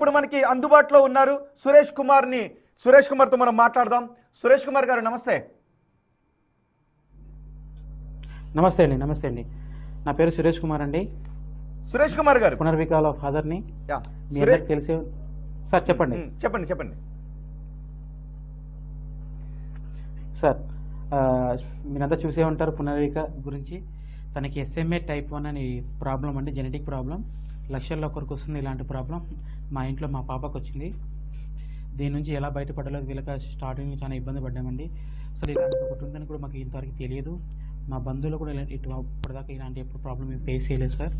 ఇప్పుడు మనకి అందుబాటులో ఉన్నారు సురేష్ కుమార్తో మనం మాట్లాడదాం. సురేష్ కుమార్ గారు నమస్తే. నమస్తే అండి. నా పేరు సురేష్ కుమార్ అండి. సురేష్ కుమార్ గారు పునర్వికాల ఫాదర్ని. మీ అందరికి తెలిసే సార్. చెప్పండి సార్. మీరంతా చూసే ఉంటారు పునర్విక గురించి. తనకి SMA type 1 అని ప్రాబ్లం అండి, జెనెటిక్ ప్రాబ్లం. లక్షల్లో ఒకరికి వస్తుంది ఇలాంటి ప్రాబ్లం. మా ఇంట్లో మా పాపకు వచ్చింది. దీని నుంచి ఎలా బయటపడాలో వీళ్ళకి స్టార్టింగ్ చాలా ఇబ్బంది పడ్డామండి. అసలు ఇలాంటి ఒకటి ఉందని కూడా మాకు ఇంతవరకు తెలియదు. మా బంధువులు కూడా ఇప్పటిదాకా ఇలాంటి ఎప్పుడు ప్రాబ్లం మేము ఫేస్ చేయలేదు సార్.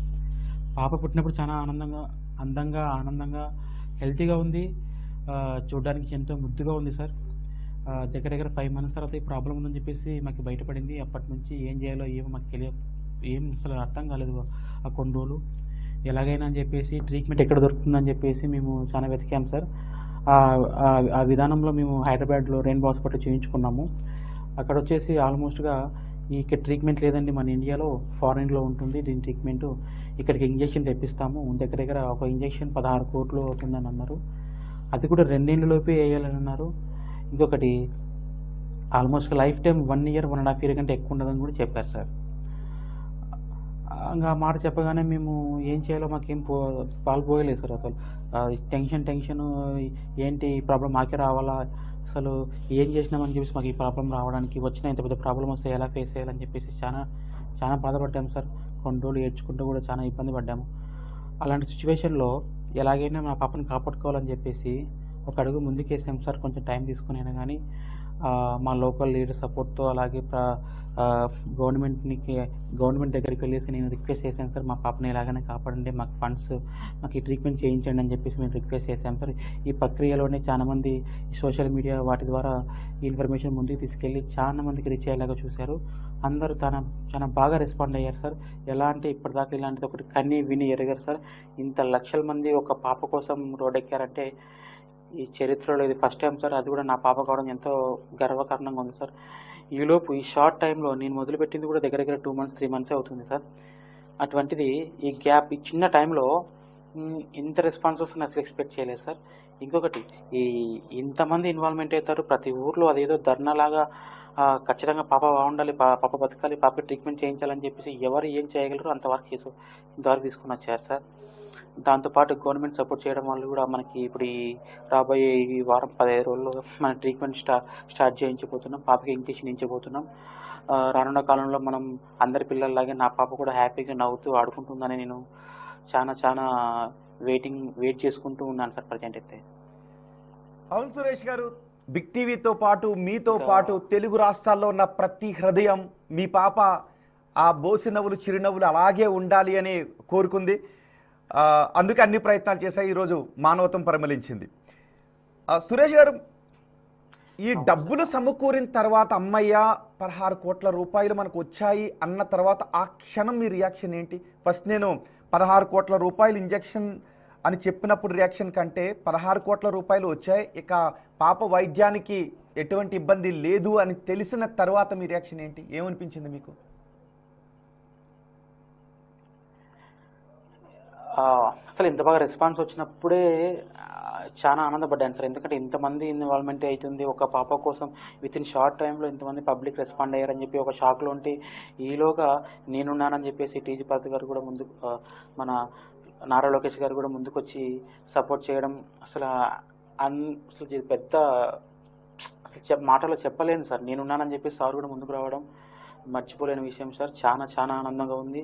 పాప పుట్టినప్పుడు చాలా ఆనందంగా హెల్తీగా ఉంది. చూడడానికి ఎంతో ముద్దుగా ఉంది సార్. దగ్గర 5 months తర్వాత ఈ ప్రాబ్లం ఉందని చెప్పేసి మాకు బయటపడింది. అప్పటి నుంచి ఏం చేయాలో ఏమో మాకు తెలియదు, ఏం అసలు అర్థం కాలేదు. ఆ కొన్ని రోజులు ఎలాగైనా అని చెప్పేసి ట్రీట్మెంట్ ఎక్కడ దొరుకుతుందని చెప్పేసి మేము చాలా వెతికాం సార్. ఆ విధానంలో మేము హైదరాబాద్లో రెయిన్బో హాస్పిటల్ చేయించుకున్నాము. అక్కడ వచ్చేసి ఆల్మోస్ట్గా ఇక్కడ ట్రీట్మెంట్ లేదండి, మన ఇండియాలో ఫారిన్లో ఉంటుంది దీని ట్రీట్మెంటు. ఇక్కడికి ఇంజెక్షన్ తెప్పిస్తాము, దగ్గర ఒక ఇంజెక్షన్ 16 కోట్లు అవుతుందని అన్నారు. అది కూడా 2 ఏళ్ళలోపే వేయాలని అన్నారు. ఇంకొకటి almost life time 1 year 1.5 year కంటే ఎక్కువ ఉండదని కూడా చెప్పారు సార్. ఇంకా మాట చెప్పగానే మేము ఏం చేయాలో మాకేం పాల్పోయలేదు సార్. అసలు టెన్షన్ ఏంటి ఈ ప్రాబ్లం మాకే రావాలా, అసలు ఏం చేసినామని చెప్పేసి మాకు ఈ ప్రాబ్లం రావడానికి వచ్చిన ఇంత పెద్ద ప్రాబ్లం వస్తే ఎలా ఫేస్ చేయాలని చెప్పేసి చాలా బాధపడ్డాము సార్. కొన్ని రోజులు ఏడ్చుకుంటూ కూడా చాలా ఇబ్బంది పడ్డాము. అలాంటి సిచ్యువేషన్లో ఎలాగైనా మా పాపని కాపాడుకోవాలని చెప్పేసి ఒక అడుగు ముందుకేసాం సార్. కొంచెం టైం తీసుకుని అయినా కానీ మా లోకల్ లీడర్ సపోర్ట్తో, అలాగే గవర్నమెంట్ దగ్గరికి వెళ్ళేసి నేను రిక్వెస్ట్ చేశాను సార్, మా పాపని ఎలాగైనా కాపాడండి, మాకు ఫండ్స్, మాకు ఈ ట్రీట్మెంట్ చేయించండి అని చెప్పేసి మేము రిక్వెస్ట్ చేశాం సార్. ఈ ప్రక్రియలోనే చాలామంది సోషల్ మీడియా వాటి ద్వారా ఈ ఇన్ఫర్మేషన్ ముందుకు తీసుకెళ్ళి చాలా మందికి రీచ్ అయ్యేలాగా చూశారు. అందరూ చాలా బాగా రెస్పాండ్ అయ్యారు సార్. ఎలా అంటే ఇప్పటిదాకా ఇలాంటిది ఒకటి కన్నీ విని ఎరగారు సార్. ఇంత లక్షల మంది ఒక పాప కోసం రోడ్డెక్కారంటే ఈ చరిత్రలో ఇది ఫస్ట్ టైం సార్. అది కూడా నా పాప కావడం ఎంతో గర్వకారణంగా ఉంది సార్. ఈలోపు ఈ షార్ట్ టైంలో నేను మొదలుపెట్టింది కూడా దగ్గర 2 months 3 months అవుతుంది సార్. అటువంటిది ఈ చిన్న టైంలో ఇంత రెస్పాన్స్ వస్తుంది అసలు ఎక్స్పెక్ట్ చేయలేదు సార్. ఇంకొకటి ఇంతమంది ఇన్వాల్వ్మెంట్ అవుతారు ప్రతి ఊర్లో, అదేదో ధర్నాలాగా ఖచ్చితంగా పాప బాగుండాలి, పాప బతకాలి, పాప ట్రీట్మెంట్ చేయించాలని చెప్పేసి ఎవరు ఏం చేయగలరు ఇంతవరకు తీసుకుని వచ్చారు సార్. దాంతోపాటు గవర్నమెంట్ సపోర్ట్ చేయడం వల్ల కూడా మనకి ఇప్పుడు ఈ రాబోయే ఈ వారం 15 రోజుల్లో మన ట్రీట్మెంట్ స్టార్ట్ చేయించబోతున్నాం. పాపకి ఇంజెక్షన్ ఇచ్చబోతున్నాం. రానున్న కాలంలో మనం అందరి పిల్లల్లాగే నా పాప కూడా హ్యాపీగా నవ్వుతూ ఆడుకుంటుందని నేను చాలా వెయిట్ చేసుకుంటూ ఉన్నాను సార్ ప్రజెంట్ అయితే. అవును సురేష్ గారు, బిగ్ టీవీతో పాటు మీతో పాటు తెలుగు రాష్ట్రాల్లో ఉన్న ప్రతి హృదయం మీ పాప ఆ బోసి నవ్వులు చిరునవ్వులు అలాగే ఉండాలి అని కోరుకుంది. అందుకే అన్ని ప్రయత్నాలు చేశాయి. ఈరోజు మానవత్వం పరిమళించింది. సురేష్ గారు, ఈ డబ్బులు సమకూరిన తర్వాత అమ్మయ్య 16 కోట్ల రూపాయలు మనకు వచ్చాయి అన్న తర్వాత ఆ క్షణం మీ రియాక్షన్ ఏంటి? ఫస్ట్ నేను 16 కోట్ల రూపాయలు ఇంజెక్షన్ అని చెప్పినప్పుడు రియాక్షన్ కంటే 16 కోట్ల రూపాయలు వచ్చాయి, ఇక పాప వైద్యానికి ఎటువంటి ఇబ్బంది లేదు అని తెలిసిన తర్వాత మీ రియాక్షన్ ఏంటి? ఏమనిపించింది మీకు? అసలు ఇంత బాగా రెస్పాన్స్ వచ్చినప్పుడే చాలా ఆనందపడ్డాను సార్. ఎందుకంటే ఇంతమంది ఇన్వాల్వ్మెంట్ అవుతుంది ఒక పాప కోసం, విత్ ఇన్ షార్ట్ టైంలో ఇంతమంది పబ్లిక్ రెస్పాండ్ అయ్యారని చెప్పి ఒక షాక్లో ఉంటే, ఈలోగా నేనున్నానని చెప్పేసి టీజీ పార్త్ గారు కూడా మన నారా లోకేష్ గారు కూడా ముందుకు వచ్చి సపోర్ట్ చేయడం అసలు పెద్ద మాటలో చెప్పలేను సార్. నేనున్నానని చెప్పి సార్ కూడా ముందుకు రావడం మర్చిపోలేని విషయం సార్. చాలా ఆనందంగా ఉంది.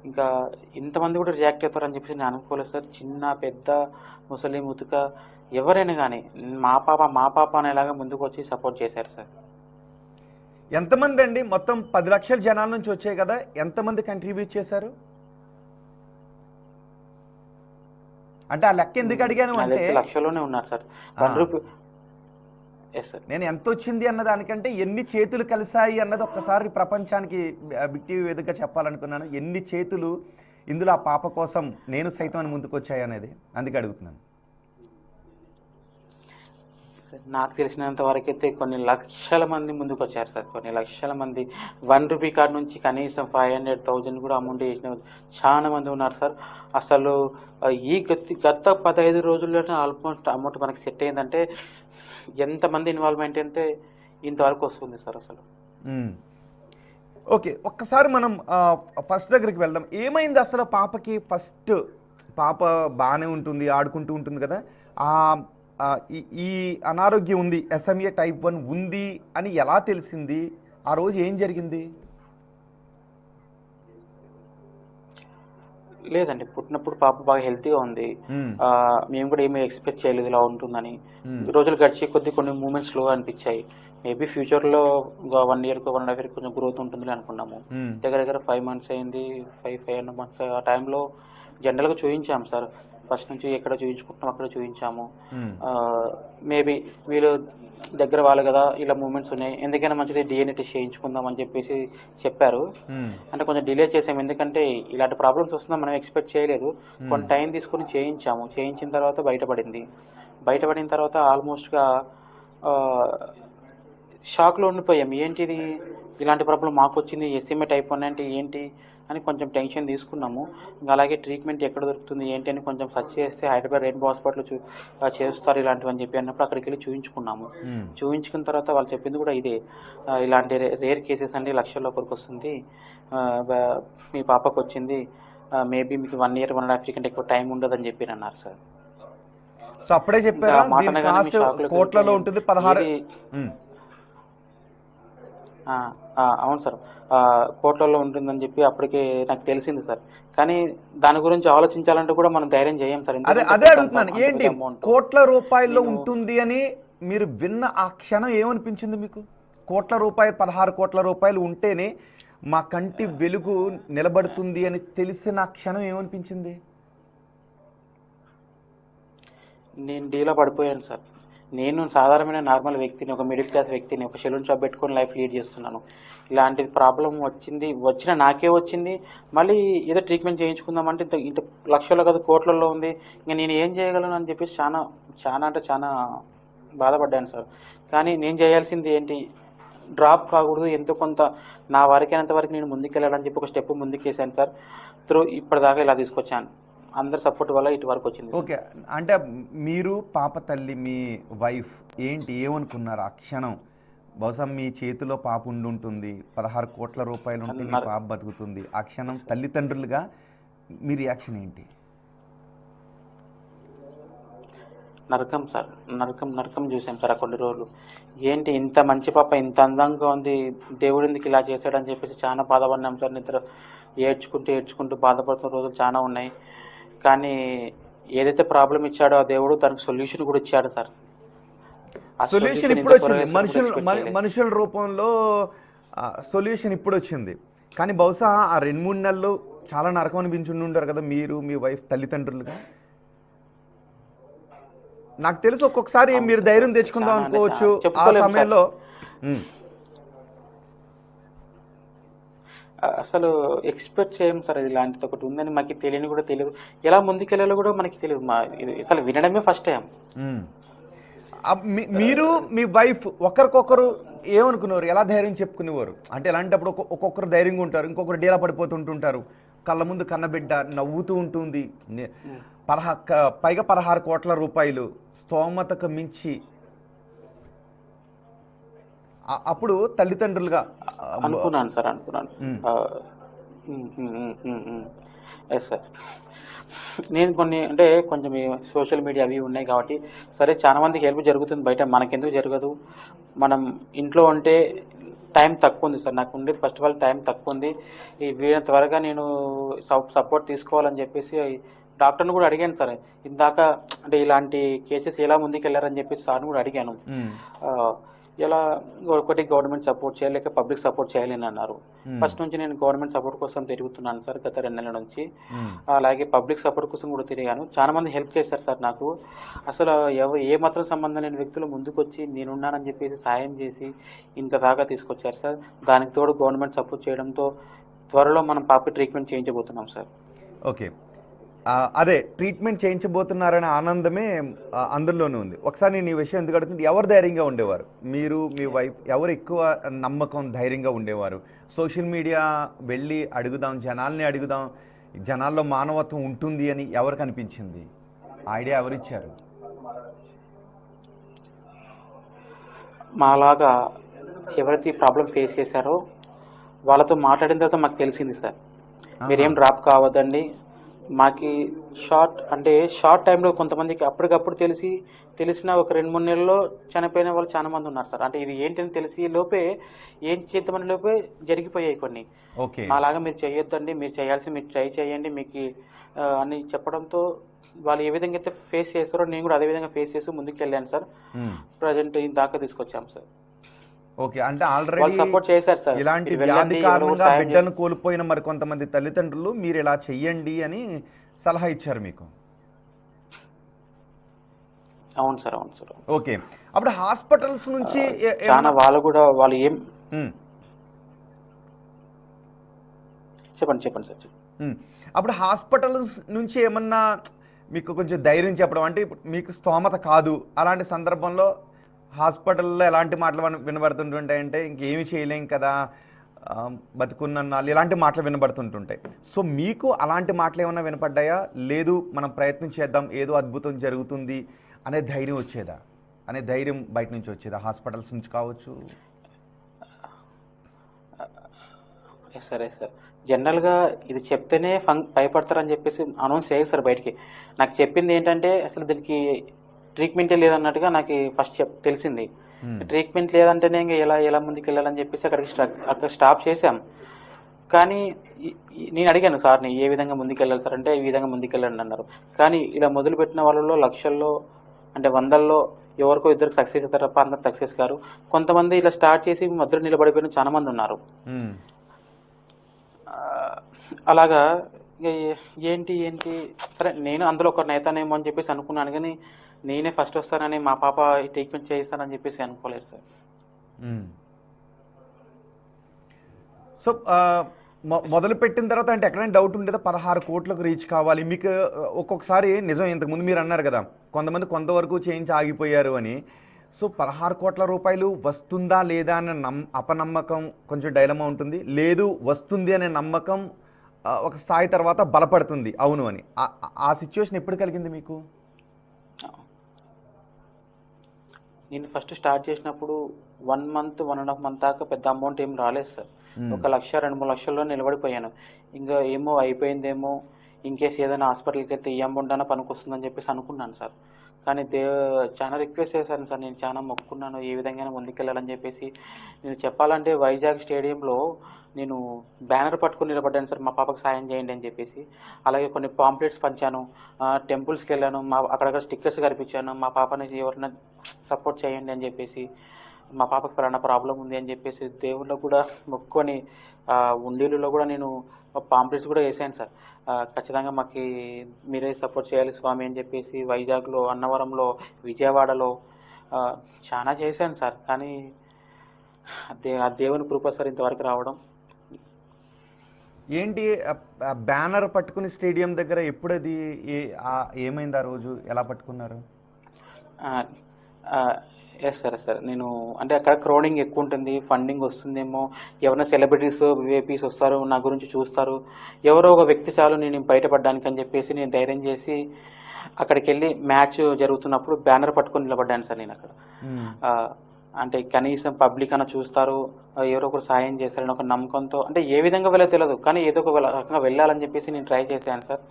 ఇంకా ఇంతమంది కూడా రియాక్ట్ అవుతారని చెప్పేసి నేను అనుకోలేదు సార్. చిన్న పెద్ద ముసలి ముతుక ఎవరైనా కానీ మా పాప అనేలాగా ముందుకు వచ్చి సపోర్ట్ చేశారు సార్. ఎంతమంది అండి? మొత్తం 10 లక్షల జనాల నుంచి వచ్చాయి కదా, ఎంతమంది కంట్రిబ్యూట్ చేశారు? అంటే ఆ లెక్క ఎందుకు అడిగాను అంటే లక్షలోనే ఉన్నారు సార్. నేను ఎంత వచ్చింది అన్న దానికంటే ఎన్ని చేతులు కలిసాయి అన్నది ఒక్కసారి ప్రపంచానికి బిగ్ టీవీ వేదికగా చెప్పాలనుకున్నాను. ఎన్ని చేతులు ఇందులో ఆ పాప కోసం నేను సైతం అని ముందుకు వచ్చాయి అనేది అందుకే అడుగుతున్నాను. సార్ నాకు తెలిసినంత వరకైతే కొన్ని లక్షల మంది ముందుకు వచ్చారు సార్. కొన్ని లక్షల మంది ₹1 కాడ నుంచి కనీసం 500,000 కూడా అమౌంట్ చేసిన చాలా మంది ఉన్నారు సార్. అసలు ఈ గత 15 రోజుల్లోనే ఆల్మోస్ట్ అమౌంట్ మనకి సెట్ అయిందంటే ఎంతమంది ఇన్వాల్వ్‌మెంట్ అంటే ఇంతవరకు వస్తుంది సార్ అసలు. మ్మ్. ఓకే, ఒక్కసారి మనం ఫస్ట్ దగ్గరికి వెళ్దాం. ఏమైంది అసలు పాపకి? ఫస్ట్ పాప బాగానే ఉంటుంది, ఆడుకుంటూ ఉంటుంది కదా, ఆ ఆ, ఈ అనారోగ్యం ఉంది, SMA type 1 ఉంది అని ఎలా తెలిసింది? ఆ రోజు ఏం జరిగింది? లేదండి, పుట్టినప్పుడు పాప బాగా హెల్తీగా ఉంది. మ్మ్. మేము కూడా ఏమీ ఎక్స్పెక్ట్ చేయలేదు ఇలా ఉంటుందని. మ్మ్. రోజులు గడిచే కొద్దీ కొన్ని మూమెంట్స్ స్లోగా అనిపించాయి. మేబీ ఫ్యూచర్లో 1 ఇయర్కి 1.5 ఇయర్కి కొంచెం గ్రోత్ ఉంటుంది అనుకున్నాము. మ్మ్. దగ్గర దగ్గర 5 months అయింది. 5.5 months ఆ టైంలో జనరల్గా చూపించాము సార్. ఫస్ట్ నుంచి ఎక్కడ చూపించుకుంటాం అక్కడ చూపించాము. మ్మ్. మేబీ వీళ్ళు దగ్గర వాళ్ళు కదా, ఇలా మూమెంట్స్ ఉన్నాయి, ఎందుకైనా మంచిది DNA టెస్ట్ చేయించుకుందాం అని చెప్పేసి చెప్పారు. మ్మ్. అంటే కొంచెం డిలే చేసాము, ఎందుకంటే ఇలాంటి ప్రాబ్లమ్స్ వస్తుందని మనం ఎక్స్పెక్ట్ చేయలేదు. కొన్ని టైం తీసుకొని చేయించాము. చేయించిన తర్వాత బయటపడిన తర్వాత ఆల్మోస్ట్గా షాక్లో ఉండిపోయాం. ఏంటిది ఇలాంటి ప్రాబ్లం మాకు వచ్చింది, SMA type 1 అంటే ఏంటి అని కొంచెం టెన్షన్ తీసుకున్నాము. ఇంకా అలాగే ట్రీట్మెంట్ ఎక్కడ దొరుకుతుంది ఏంటి అని కొంచెం సెర్చ్ చేస్తే హైదరాబాద్ రెయిన్బో హాస్పిటల్ చేస్తారు ఇలాంటివి అని చెప్పి అన్నప్పుడు అక్కడికి వెళ్ళి చూపించుకున్నాము. మ్మ్. చూపించుకున్న తర్వాత వాళ్ళు చెప్పింది కూడా ఇదే, ఇలాంటి రేర్ కేసెస్ అండి, లక్షల్లో ఒకరికి వస్తుంది, మీ పాపకు వచ్చింది, మేబీ మీకు 1 year 1.5 year కంటే ఎక్కువ టైం ఉండదని చెప్పి అన్నారు సార్. సో అప్పుడే చెప్పారా ఇంకా మాట దీని అనగానే కాస్ట్ మీ షాక్లోకి కోట్లలో వెళ్ళిపోయి ఉంటుంది? 16. ఇది మ్మ్. అవును సార్, కోట్లలో ఉంటుందని చెప్పి అప్పటికే నాకు తెలిసింది సార్. కానీ దాని గురించి ఆలోచించాలంటే కూడా మనం ధైర్యం చేయం సార్. అదే ఎందుకంటే అదే పెద్ద అడుగుతున్నాను, అంత ఏంటి పెద్ద అమౌంట్. కోట్ల రూపాయల్లో నేను ఉంటుంది అని మీరు విన్న ఆ క్షణం ఏమనిపించింది మీకు? ₹1,00,00,000 16 కోట్ల రూపాయలు ఉంటేనే మా కంటి వెలుగు నిలబడుతుంది అని తెలిసిన ఆ క్షణం ఏమనిపించింది? నేను డీలా పడిపోయాను సార్. నేను సాధారణమైన నార్మల్ వ్యక్తిని, ఒక మిడిల్ క్లాస్ వ్యక్తిని, ఒక సెలూన్ షాప్ పెట్టుకొని లైఫ్ లీడ్ చేస్తున్నాను. ఇలాంటి ప్రాబ్లం వచ్చిన నాకే వచ్చింది. మళ్ళీ ఏదో ట్రీట్మెంట్ చేయించుకుందామంటే ఇంత ఇంత లక్షల్లో కాదు కోట్లలో ఉంది. ఇంక నేను ఏం చేయగలను అని చెప్పేసి చాలా చాలా అంటే చాలా బాధపడ్డాను సార్. కానీ నేను చేయాల్సింది ఏంటి, డ్రాప్ కాకూడదు, ఎంతో కొంత నా వరకైనంత వరకు నేను ముందుకెళ్ళాలని చెప్పి ఒక స్టెప్ ముందుకేసాను సార్. ఇప్పటిదాకా ఇలా తీసుకొచ్చాను. అందరి సపోర్ట్ వల్ల ఇటు వరకు వచ్చింది సార్. ఓకే, అంటే మీరు పాప తల్లి మీ వైఫ్ ఏంటి ఏమనుకున్నారు ఆ క్షణం? బహుశా మీ చేతిలో పాప ఉంటుంది, 16 కోట్ల రూపాయలు ఉంటే మీ పాప బతుకుతుంది. ఆ క్షణం తల్లిదండ్రులుగా మీ రియాక్షన్ ఏంటి? నరకం సార్, నరకం చూసాం సార్ ఆ కొన్ని రోజులు. ఏంటి ఇంత మంచి పాప ఇంత అందంగా ఉంది, దేవుడు ఎందుకు ఇలా చేశాడని చెప్పేసి చాలా బాధపడినాం సార్. నిద్ర ఏడ్చుకుంటూ బాధపడుతున్న రోజులు చాలా ఉన్నాయి. కానీ ఏదైతే ప్రాబ్లం ఇచ్చాడో ఆ దేవుడు దానికి సొల్యూషన్ కూడా ఇచ్చాడు సార్. ఆ సొల్యూషన్ ఇంత ఇప్పుడు త్వరగా వచ్చింది, ఇస్తాడని కూడా ఎక్స్పెక్ట్ చేయలేదు. మనుషుల రూపంలో సొల్యూషన్ ఇప్పుడు వచ్చింది. కానీ బహుశా ఆ 2-3 నెలలు చాలా నరకం అనిపించుండి ఉంటారు కదా మీరు మీ వైఫ్ తల్లిదండ్రులుగా. నాకు తెలుసు ఒక్కొక్కసారి అవును మీరు సార్, ధైర్యం చాలా తెచ్చుకుందాం అంటే అనుకోవచ్చు ఆ చెప్పుకోలేము సార్. సమయంలో. అసలు ఎక్స్పెక్ట్ చేయం సార్, ఇలాంటిది ఒకటి ఉందని మాకు తెలియని కూడా తెలియదు. ఎలా ముందుకెళ్ళాలో కూడా మనకి తెలియదు. అసలు వినడమే ఫస్ట్ టైం. మీరు మీ వైఫ్ ఒకరికొకరు ఏమనుకునేవారు? ఎలా ధైర్యం చెప్పుకునేవారు? అంటే ఇలాంటప్పుడు ఒక్కొక్కరు ధైర్యంగా ఉంటారు, ఇంకొకరు డీలా పడిపోతుంటుంటారు. కళ్ళ ముందు కన్నబిడ్డ నవ్వుతూ ఉంటుంది, పైగా 16 కోట్ల రూపాయలు స్తోమతకు మించి. అప్పుడు తల్లిదండ్రులుగా అనుకున్నాను సార్, ఎస్ సార్. నేను అంటే కొంచెం సోషల్ మీడియా అవి ఉన్నాయి కాబట్టి సరే చాలా మందికి హెల్ప్ జరుగుతుంది బయట, మనకెందుకు జరగదు? మనం ఇంట్లో ఉంటే టైం తక్కువ ఉంది సార్. నాకు ఉండేది ఫస్ట్ ఆఫ్ ఆల్ టైం తక్కువ ఉంది. వీళ్ళ త్వరగా నేను సపోర్ట్ తీసుకోవాలని చెప్పేసి డాక్టర్ని కూడా అడిగాను సార్. ఇందాక అంటే ఇలాంటి కేసెస్ ఎలా ముందుకెళ్ళారని చెప్పేసి సార్ని కూడా అడిగాను. ఎలా ఒకటి గవర్నమెంట్ సపోర్ట్ చేయాలి లేక పబ్లిక్ సపోర్ట్ చేయాలి అని అన్నారు. ఫస్ట్ నుంచి నేను గవర్నమెంట్ సపోర్ట్ కోసం తిరుగుతున్నాను సార్ గత 2 నెలల నుంచి. అలాగే పబ్లిక్ సపోర్ట్ కోసం కూడా తిరిగాను. చాలా మంది హెల్ప్ చేశారు సార్ నాకు. అసలు ఏ మాత్రం సంబంధం లేని వ్యక్తులు ముందుకు వచ్చి నేనున్నానని చెప్పేసి సాయం చేసి ఇంత దాకా తీసుకొచ్చారు సార్. దానికి తోడు గవర్నమెంట్ సపోర్ట్ చేయడంతో త్వరలో మనం పాప ట్రీట్మెంట్ చేయించబోతున్నాం సార్. ఓకే, అదే ట్రీట్మెంట్ చేయించబోతున్నారనే ఆనందమే అందులోనే ఉంది. ఒకసారి నేను ఈ విషయం ఎందుకు అడుగుతుంది, ఎవరు ధైర్యంగా ఉండేవారు, మీరు మీ వైఫ్ ఎవరు ఎక్కువ నమ్మకం ధైర్యంగా ఉండేవారు? సోషల్ మీడియా వెళ్ళి అడుగుదాం, జనాల్ని అడుగుదాం, జనాల్లో మానవత్వం ఉంటుంది అని ఎవరికి అనిపించింది? ఐడియా ఎవరిచ్చారు? మాలాగా ఎవరైతే ఈ ప్రాబ్లం ఫేస్ చేశారో వాళ్ళతో మాట్లాడిన తర్వాత మాకు తెలిసింది సార్, మీరేం డ్రాప్ కావద్దండి, మాకు షార్ట్ టైంలో కొంతమందికి అప్పటికప్పుడు తెలిసిన ఒక 2-3 నెలల్లో చనిపోయిన వాళ్ళు చాలా మంది ఉన్నారు సార్. అంటే ఇది ఏంటని తెలిసి లోపే ఏం చేద్దామని లోపే జరిగిపోయాయి కొన్ని. ఓకే, అలాగా మీరు చేయొద్దండి, మీరు మీరు ట్రై చేయండి మీకు అని చెప్పడంతో వాళ్ళు ఏ విధంగా అయితే ఫేస్ చేస్తారో నేను కూడా అదే విధంగా ఫేస్ చేసి ముందుకు వెళ్ళాను సార్. ప్రజెంట్ దాకా తీసుకొచ్చాం సార్. ఓకే, అంటే ఆల్రెడీ సపోర్ట్ చేశారు సార్. ఇలాంటి వ్యాధి కారణంగా బిడ్డను కోల్పోయిన మరి కొంతమంది తల్లిదండ్రులు మీరు ఇలా చెయ్యండి అని సలహా ఇచ్చారు మీకు? అవును సార్, అవును సార్. ఓకే, అప్పుడు హాస్పిటల్స్ నుంచి చాలా వాళ్ళు ఏం చెప్పండి సార్. అప్పుడు హాస్పిటల్స్ నుంచి ఏమన్నా మీకు కొంచెం ధైర్యం చెప్పడం, అంటే మీకు స్తోమత కాదు అలాంటి సందర్భంలో హాస్పిటల్లో ఎలాంటి మాటలు వినబడుతుంటుంటాయంటే ఇంకేమి చేయలేం కదా, బతుకున్నాళ్ళు, ఇలాంటి మాటలు వినబడుతుంటుంటాయి. సో మీకు అలాంటి మాటలు ఏమన్నా వినపడ్డాయా? లేదు మనం ప్రయత్నం చేద్దాం, ఏదో అద్భుతం జరుగుతుంది అనే ధైర్యం వచ్చేదా? అనే ధైర్యం బయట నుంచి వచ్చేదా, హాస్పిటల్స్ నుంచి కావచ్చు? సరే సార్, జనరల్గా ఇది చెప్తేనే భయపడతారని చెప్పేసి అనౌన్స్ చేయరు సార్ బయటికి. నాకు చెప్పింది ఏంటంటే అసలు దీనికి ట్రీట్మెంటే లేదన్నట్టుగా నాకు ఫస్ట్ తెలిసింది. ట్రీట్మెంట్ లేదంటేనే ఇంకా ఎలా ముందుకు వెళ్ళాలని చెప్పేసి అక్కడ స్టాప్ చేశాం. కానీ నేను అడిగాను సార్ని, ఏ విధంగా ముందుకు వెళ్ళాలి సార్ అంటే, ఈ విధంగా ముందుకు వెళ్ళండి అన్నారు. కానీ ఇలా మొదలుపెట్టిన వాళ్ళలో లక్షల్లో అంటే 100ల్లో ఎవరికో ఇద్దరికి సక్సెస్ అవుతారు తప్ప అందరు సక్సెస్ గారు. కొంతమంది ఇలా స్టార్ట్ చేసి మధ్యలో నిలబడిపోయిన చాలా మంది ఉన్నారు. అలాగా ఏంటి సరే, నేను అందులో ఒక నేతనేమో అని చెప్పేసి అనుకున్నాను, కానీ నేనే ఫస్ట్ వస్తానని, మా పాప ట్రీట్మెంట్ చేయిస్తానని చెప్పేసి అనుకోలేదు సార్. సో మొదలు పెట్టిన తర్వాత అంటే ఎక్కడైనా డౌట్ ఉండేదా 16 కోట్లకు రీచ్ కావాలి మీకు? ఒక్కొక్కసారి నిజం, ఇంతకుముందు మీరు అన్నారు కదా కొంతమంది కొంతవరకు చేయించి ఆగిపోయారు అని. సో 16 కోట్ల రూపాయలు వస్తుందా లేదా అనే అపనమ్మకం కొంచెం డైలమా ఉంటుంది, లేదు వస్తుంది అనే నమ్మకం ఒక స్థాయి తర్వాత బలపడుతుంది అవును అని. ఆ సిచ్యువేషన్ ఎప్పుడు కలిగింది మీకు? నేను ఫస్ట్ స్టార్ట్ చేసినప్పుడు 1 మంత్ 1.5 మంత్ దాకా పెద్ద అమౌంట్ ఏం రాలేదు సార్. 1 లక్ష 2-3 లక్షల్లో నిలబడిపోయాను. ఇంకా ఏమో అయిపోయిందేమో, ఇన్కేస్ ఏదైనా హాస్పిటల్కి అయితే ఈ అమౌంట్ అయినా పనికొస్తుందని చెప్పేసి అనుకున్నాను సార్. కానీ చాలా రిక్వెస్ట్ చేశాను సార్, నేను చాలా మొక్కున్నాను ఏ విధంగా ముందుకెళ్ళాలని చెప్పేసి. నేను చెప్పాలంటే వైజాగ్ స్టేడియంలో నేను బ్యానర్ పట్టుకుని నిలబడ్డాను సార్, మా పాపకు సాయం చేయండి అని చెప్పేసి. అలాగే కొన్ని పాంప్లెట్స్ పంచాను, టెంపుల్స్కి వెళ్ళాను, అక్కడక్కడ స్టిక్కర్స్ కనిపించాను, మా పాపని ఎవరైనా సపోర్ట్ చేయండి అని చెప్పేసి, మా పాపకు పలానా ప్రాబ్లం ఉంది అని చెప్పేసి దేవుళ్ళకు కూడా మొక్కుకొని ఉండీలలో కూడా నేను పాంప్లెట్స్ కూడా వేసాను సార్. ఖచ్చితంగా మాకు మీరే సపోర్ట్ చేయాలి స్వామి అని చెప్పేసి వైజాగ్లో, అన్నవరంలో, విజయవాడలో చాలా చేశాను సార్. కానీ ఆ దేవుని కృప సార్ ఇంతవరకు రావడం. ఏంటి బ్యానర్ పట్టుకుని స్టేడియం దగ్గర ఎప్పుడది ఏమైంది? ఆ రోజు ఎలా పట్టుకున్నారు? ఎస్ సార్, నేను అంటే అక్కడ క్రౌడింగ్ ఎక్కువ ఉంటుంది, ఫండింగ్ వస్తుందేమో, ఎవరైనా సెలబ్రిటీస్ విఐపీస్ వస్తారు నా గురించి చూస్తారు, ఎవరో ఒక వ్యక్తి చాలు నేను బయటపడడానికి అని చెప్పేసి నేను ధైర్యం చేసి అక్కడికి వెళ్ళి మ్యాచ్ జరుగుతున్నప్పుడు బ్యానర్ పట్టుకొని నిలబడ్డాను సార్. నేను అక్కడ అంటే కనీసం పబ్లిక్ అన్న చూస్తారు, ఎవరో ఒకరు సాయం చేస్తారని ఒక నమ్మకంతో, అంటే ఏ విధంగా వెళ్ళో తెలియదు కానీ ఏదో ఒక రకంగా వెళ్ళాలని చెప్పేసి నేను ట్రై చేశాను సార్.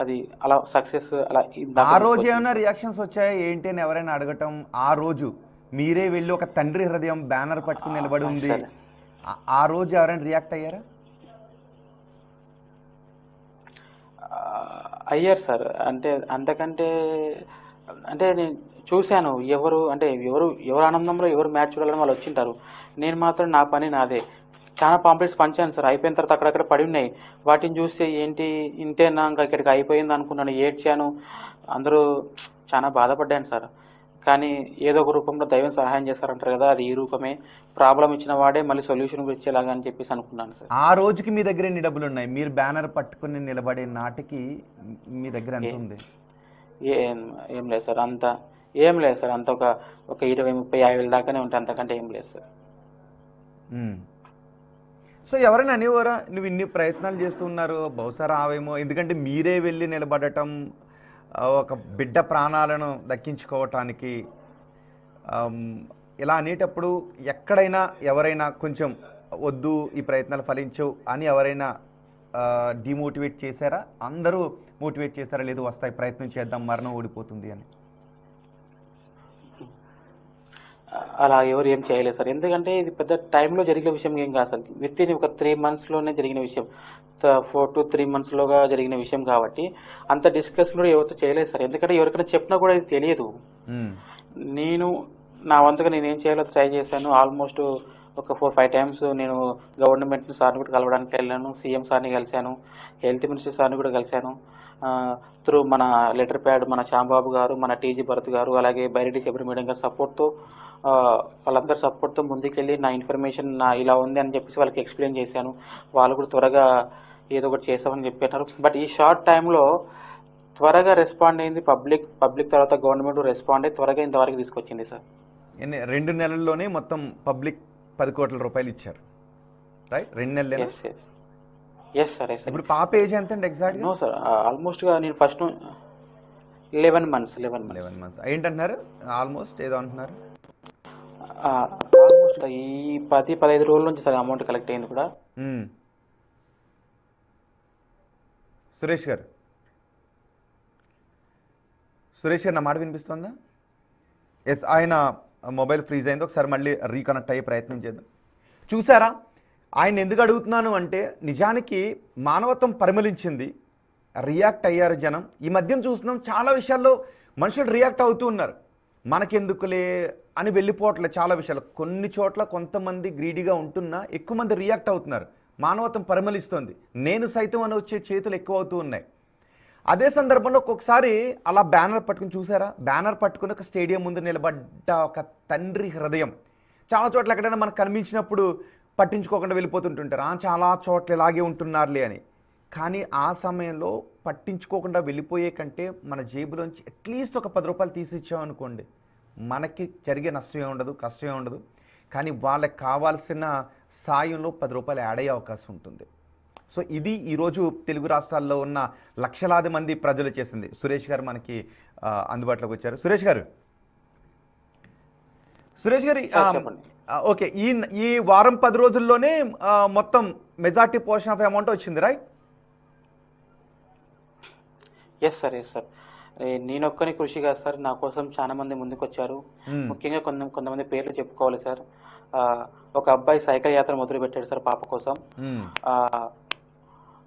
అది అలా సక్సెస్. అలా ఆ రోజు ఏమైనా రియాక్షన్స్ వచ్చాయా ఏంటి అని ఎవరైనా అడగటం? ఆ రోజు మీరే వెళ్ళి ఒక తండ్రి హృదయం బ్యానర్ పట్టుకుని నిలబడి ఉంది, ఆ రోజు ఎవరైనా రియాక్ట్ అయ్యారా? అయ్యారు సార్. అంటే అంతకంటే అంటే నేను చూశాను, ఎవరు ఆనందంలో ఎవరు మ్యాచ్ చూడాలని వాళ్ళు వచ్చింటారు, నేను మాత్రం నా పని నాదే. చాలా పాంప్లెట్స్ పంచాను సార్, అయిపోయిన తర్వాత అక్కడక్కడ పడి ఉన్నాయి, వాటిని చూస్తే ఏంటి ఇంతేనా ఇంకా ఇక్కడికి అయిపోయింది అనుకున్నాను, ఏడ్చాను, అందరూ చాలా బాధపడ్డాను సార్. కానీ ఏదో ఒక రూపంలో దైవం సహాయం చేస్తారంటారు కదా, అది ఈ రూపమే. ప్రాబ్లం ఇచ్చిన వాడే మళ్ళీ సొల్యూషన్ ఇచ్చేలాగా అని చెప్పేసి అనుకున్నాను సార్. ఆ రోజుకి మీ దగ్గర ఎన్ని డబ్బులు ఉన్నాయి? మీరు బ్యానర్ పట్టుకుని నిలబడే నాటికి మీ దగ్గర ఎంత ఏ- ఉంది? ఏం ఏం లేదు సార్, అంత ఏం లేదు సార్, అంత ఒక 20, 30, 50 వేల దాకానే ఉంటాయి, అంతకంటే ఏం లేదు సార్. మ్మ్. సో ఎవరైనా అనేవారా నువ్వు ఇన్ని ప్రయత్నాలు చేస్తూ ఉన్నారు బహుశా రావేమో, ఎందుకంటే మీరే వెళ్ళి నిలబడటం, ఒక బిడ్డ ప్రాణాలను దక్కించుకోవటానికి, ఆమ్, ఇలా అనేటప్పుడు ఎక్కడైనా ఎవరైనా కొంచెం వద్దు ఈ ప్రయత్నాలు ఫలించవు అని ఎవరైనా డిమోటివేట్ చేశారా? అందరూ మోటివేట్ చేశారా? లేదు వస్తాయి ప్రయత్నం చేద్దాం మరణం ఓడిపోతుంది అని? అలా ఎవరు ఏం చేయలేదు సార్, ఎందుకంటే ఇది పెద్ద టైంలో జరిగిన విషయం ఏం కాదు సార్. విత్ ఇన్ ఒక 3 monthsలోనే జరిగిన విషయం, 4 to 3 monthsలోగా జరిగిన విషయం కాబట్టి అంత డిస్కషన్ కూడా ఎవరితో చేయలేదు సార్. ఎందుకంటే ఎవరికైనా చెప్పినా కూడా ఇది తెలియదు. మ్మ్. నేను నా వంతుగా నేను ఏం చేయాలో ట్రై చేశాను. ఆల్మోస్ట్ ఒక 4-5 times నేను గవర్నమెంట్ సార్ని కూడా కలవడానికి వెళ్ళాను, సీఎం సార్ని కలిశాను, హెల్త్ మినిస్టర్ సార్ని కూడా కలిశాను. త్రూ మన లెటర్ ప్యాడ్ మన శ్యాంబాబు గారు, మన టీజీ భరత్ గారు, అలాగే బైరెడ్డి శబరి మేడం గారి సపోర్ట్తో, వాళ్ళందరి సపోర్ట్తో ముందుకెళ్ళి నా ఇన్ఫర్మేషన్ నా ఇలా ఉంది అని చెప్పేసి వాళ్ళకి ఎక్స్ప్లెయిన్ చేశాను. వాళ్ళు కూడా త్వరగా ఏదో ఒకటి చేసామని చెప్పారు. బట్ ఈ షార్ట్ టైంలో త్వరగా రెస్పాండ్ అయింది పబ్లిక్ తర్వాత గవర్నమెంట్ రెస్పాండ్ అయ్యి త్వరగా ఇంతవరకు తీసుకొచ్చింది సార్. 2 నెలల్లోనే మొత్తం పబ్లిక్ 10 కోట్ల రూపాయలు ఇచ్చారు, రైట్? 2 నెలలు. Yes yes yes sir, yes sir. ఇప్పుడు పాప ఏజ్ ఎంత అండి ఎగ్జాక్ట్గా? నో సార్, ఆల్మోస్ట్గా నేను ఫస్ట్ 11 months. 11 months ఏంటంటున్నారు? ఆల్మోస్ట్ ఏదో అంటున్నారు. ఆల్మోస్ట్ ఈ 10-15 రోజుల నుంచి సార్ అమౌంట్ కలెక్ట్ అయింది కూడా. మ్మ్. సురేష్ గారు నా మాట వినిపిస్తుందా? ఎస్, ఆయన మొబైల్ ఫ్రీజ్ అయింది, ఒకసారి మళ్ళీ రీకనెక్ట్ అయ్యే ప్రయత్నం చేద్దాం. చూసారా ఆయన ఎందుకు అడుగుతున్నాను అంటే, నిజానికి మానవత్వం పరిమళించింది, రియాక్ట్ అయ్యారు జనం. ఈ మధ్యన చూస్తున్నాం చాలా విషయాల్లో మనుషులు రియాక్ట్ అవుతూ ఉన్నారు. మనకెందుకులే అని వెళ్ళిపోవట్లే చాలా విషయాలు. కొన్ని చోట్ల కొంతమంది గ్రీడీగా ఉంటున్నా ఎక్కువ మంది రియాక్ట్ అవుతున్నారు. మానవత్వం పరిమళిస్తుంది, నేను సైతం అని వచ్చే చేతులు ఎక్కువ అవుతూ ఉన్నాయి. అదే సందర్భంలో ఒక్కొక్కసారి అలా బ్యానర్ పట్టుకుని చూసారా, బ్యానర్ పట్టుకుని ఒక స్టేడియం ముందు నిలబడ్డ ఒక తండ్రి హృదయం. చాలా చోట్ల ఎక్కడైనా మనకు కనిపించినప్పుడు పట్టించుకోకుండా వెళ్ళిపోతుంటుంటారు, చాలా చోట్ల ఇలాగే ఉంటున్నారులే అని. కానీ ఆ సమయంలో పట్టించుకోకుండా వెళ్ళిపోయే కంటే మన జేబులోంచి అట్లీస్ట్ ఒక 10 రూపాయలు తీసి ఇచ్చామనుకోండి, మనకి జరిగే నష్టమే ఉండదు, కష్టమే ఉండదు. కానీ వాళ్ళకి కావాల్సిన సాయంలో 10 రూపాయలు యాడ్ అయ్యే అవకాశం ఉంటుంది. సో ఇది ఈరోజు తెలుగు రాష్ట్రాల్లో ఉన్న లక్షలాది మంది ప్రజలు చేసింది. సురేష్ గారు మనకి అందుబాటులోకి వచ్చారు. సురేష్ గారు చెప్పండి. ఓకే, ఈ వారం 10 రోజుల్లోనే మొత్తం మెజార్టీ పోర్షన్ ఆఫ్ అమౌంట్ వచ్చింది, right? Yes sir, yes sir. నేను ఒక్కని కృషి కాదు సార్, నా కోసం చాలా మంది ముందుకు వచ్చారు. ముఖ్యంగా కొంతమంది పేర్లు చెప్పుకోవాలి సార్. ఒక అబ్బాయి సైకిల్ యాత్ర మొదలు పెట్టాడు సార్ పాప కోసం.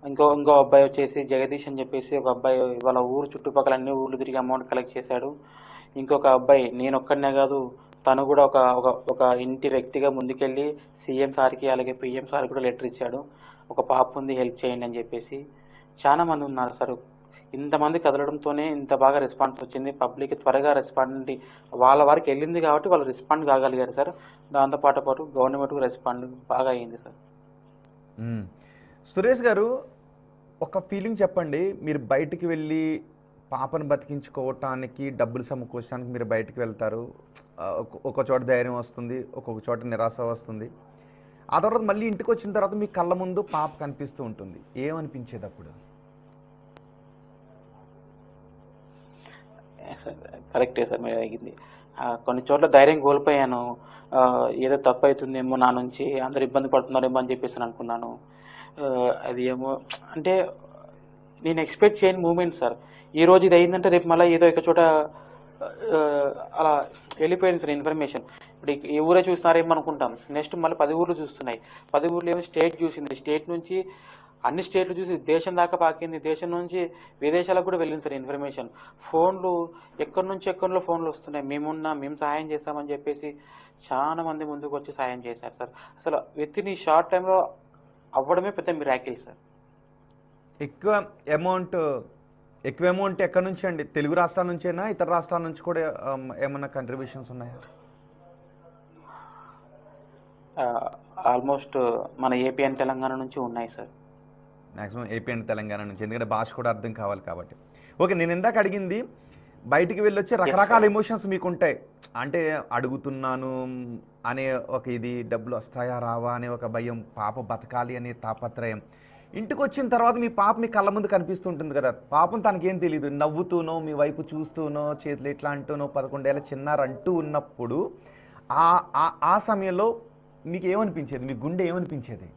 ఇంకో అబ్బాయి వచ్చేసి జగదీష్ అని చెప్పేసి ఒక అబ్బాయి వాళ్ళ ఊరు చుట్టుపక్కల అన్ని ఊర్లు తిరిగి అమౌంట్ కలెక్ట్ చేశాడు. ఇంకొక అబ్బాయి నేను ఒక్కడనే కాదు, తను కూడా ఒక ఇంటి వ్యక్తిగా ముందుకెళ్ళి సీఎం సార్కి అలాగే పిఎం సార్ కూడా లెటర్ ఇచ్చాడు, ఒక పాప ఉంది హెల్ప్ చేయండి అని చెప్పేసి. చాలా మంది ఉన్నారు సార్. ఇంతమంది కదలడంతోనే ఇంత బాగా రెస్పాన్స్ వచ్చింది. పబ్లిక్ త్వరగా రెస్పాండ్ వాళ్ళ వారికి వెళ్ళింది కాబట్టి వాళ్ళు రెస్పాండ్ కాగలిగారు సార్. దాంతోపాటు గవర్నమెంట్ రెస్పాండ్ బాగా అయ్యింది సార్. సురేష్ గారు ఒక ఫీలింగ్ చెప్పండి, మీరు బయటికి వెళ్ళి పాపను బతికించుకోవటానికి డబ్బులు సమకూర్చడానికి మీరు బయటికి వెళ్తారు, ఒక చోట ధైర్యం వస్తుంది, ఒక్కొక్క చోట నిరాశ వస్తుంది, ఆ తర్వాత మళ్ళీ ఇంటికి వచ్చిన తర్వాత మీ కళ్ళ ముందు పాప కనిపిస్తూ ఉంటుంది, ఏమనిపించేది అప్పుడు? సార్ కరెక్టే సార్ మీరు అడిగింది. కొన్ని చోట్ల ధైర్యం కోల్పోయాను. ఏదో తప్పు అవుతుందేమో నా నుంచి, అందరు ఇబ్బంది పడుతున్నారేమో అని చెప్పేసి అనుకున్నాను. అది ఏమో అంటే నేను ఎక్స్పెక్ట్ చేయని మూమెంట్ సార్. ఈ రోజు ఇది అయిందంటే రేపు మళ్ళీ ఏదో ఒక చోట అలా వెళ్ళిపోయింది సార్ ఇన్ఫర్మేషన్. ఇప్పుడు ఈ ఊరే చూస్తున్నారేమో అనుకుంటాం, నెక్స్ట్ మళ్ళీ 10 ఊర్లు చూస్తున్నాయి, 10 ఊర్లు ఏమో స్టేట్ చూసింది, స్టేట్ నుంచి అన్ని స్టేట్లు చూసి దేశం దాకా పాకింది, దేశం నుంచి విదేశాలకు కూడా వెళ్ళింది సార్ ఇన్ఫర్మేషన్. ఫోన్లు ఎక్కడో ఫోన్లు వస్తున్నాయి, మేము సహాయం చేస్తామని చెప్పేసి చాలా మంది ముందుకు వచ్చి సహాయం చేశారు సార్. అసలు విత్ ఇన్ ఈ షార్ట్ టైంలో అవ్వడమే పెద్ద మిరాకిల్ సార్. ఎక్కువ అమౌంట్ ఎక్కువ అమౌంట్ ఎక్కడి నుంచి అండి? తెలుగు రాష్ట్రాల నుంచేనా, ఇతర రాష్ట్రాల నుంచి కూడా ఏమన్నా కంట్రిబ్యూషన్స్ ఉన్నాయా? ఆల్మోస్ట్ మన ఏపీ అండ్ తెలంగాణ నుంచి ఉన్నాయి sir. Maximum AP and Telangana నుంచి, ఎందుకంటే భాష కూడా అర్థం కావాలి కాబట్టి. ఓకే, నేను ఇందాక అడిగింది బయటికి వెళ్ళొచ్చి రకరకాల ఎమోషన్స్ మీకు ఉంటాయి. అంటే అడుగుతున్నాను అనే ఒక ఇది, డబ్బులు వస్తాయా రావా అనే ఒక భయం, పాప బతకాలి అనే తాపత్రయం. ఇంటికి వచ్చిన తర్వాత మీ పాప మీ కళ్ళ ముందు కనిపిస్తుంటుంది కదా, పాపం తనకేం తెలియదు, నవ్వుతూనో మీ వైపు చూస్తూనో చేతులు ఇట్లా అంటూనో 11 ఏళ్ళ చిన్నారు అంటూ ఉన్నప్పుడు ఆ సమయంలో మీకు ఏమనిపించేది? మీ గుండె ఏమనిపించేది?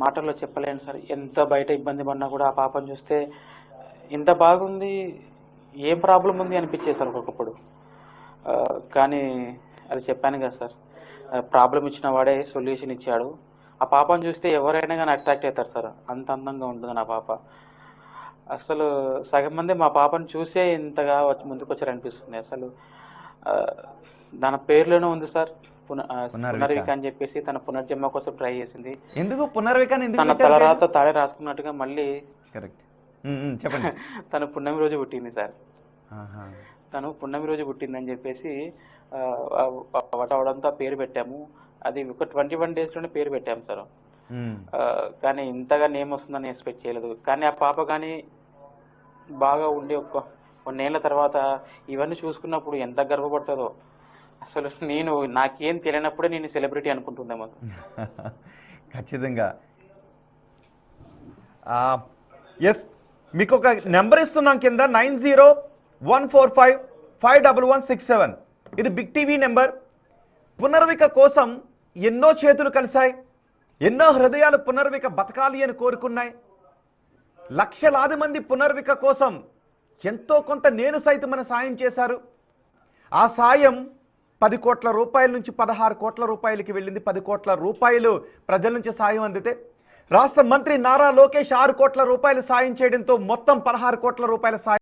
మాటల్లో చెప్పలేను సార్. ఎంత బయట ఇబ్బంది పడినా కూడా ఆ పాపను చూస్తే ఇంత బాగుంది, ఏం ప్రాబ్లం ఉంది అనిపించేది సార్ ఒక్కొక్కప్పుడు. కానీ అది చెప్పాను కదా సార్, ప్రాబ్లం ఇచ్చిన వాడే సొల్యూషన్ ఇచ్చాడు. ఆ పాపను చూస్తే ఎవరైనా కానీ అట్రాక్ట్ అవుతారు సార్, అంత అందంగా ఉంటుంది నా పాప. అసలు సగం మంది మా పాపను చూసే ఇంతగా ముందుకు వచ్చారనిపిస్తుంది. అసలు దాని పేరులోనే ఉంది సార్, పునర్విక అని చెప్పేసి. తన పునర్జన్మ కోసం ట్రై చేసింది. ఎందుకు పునర్విక? తన తలరాత తాడే రాసుకున్నట్టుగా మళ్ళీ కరెక్ట్ చెప్పండి. తను పున్నమి రోజు పుట్టింది సార్. తను పున్నమి రోజు పుట్టిందని చెప్పేసి అవడంతో పేరు పెట్టాము. అది ఒక 21 డేస్లోనే పేరు పెట్టాము సార్. కానీ ఇంతగా నేమ్ వస్తుందని ఎక్స్పెక్ట్ చేయలేదు. కానీ ఆ పాప కానీ బాగా ఉండి ఒక 1 ఏళ్ళ తర్వాత ఇవన్నీ చూసుకున్నప్పుడు ఎంత గర్వపడుతుందో అసలు. నాకేం తెలియనప్పుడే నేను సెలబ్రిటీ అనుకుంటుందేమో. ఖచ్చితంగా. ఎస్, మీకు ఒక నెంబర్ ఇస్తున్నాం కింద, 9014551167. ఇది బిగ్ టీవీ నెంబర్. పునర్విక కోసం ఎన్నో చేతులు కలిశాయి, ఎన్నో హృదయాలు పునర్విక బతకాలి అని కోరుకున్నాయి. లక్షలాది మంది పునర్విక కోసం ఎంతో కొంత నేను సైతమని సాయం చేశారు. ఆ సాయం 10 కోట్ల రూపాయల నుంచి 16 కోట్ల రూపాయలకి వెళ్ళింది. 10 కోట్ల రూపాయలు ప్రజల నుంచి సాయం అందితే, రాష్ట్ర మంత్రి నారా లోకేష్ 6 కోట్ల రూపాయలు సాయం చేయడంతో మొత్తం 16 కోట్ల రూపాయల సాయం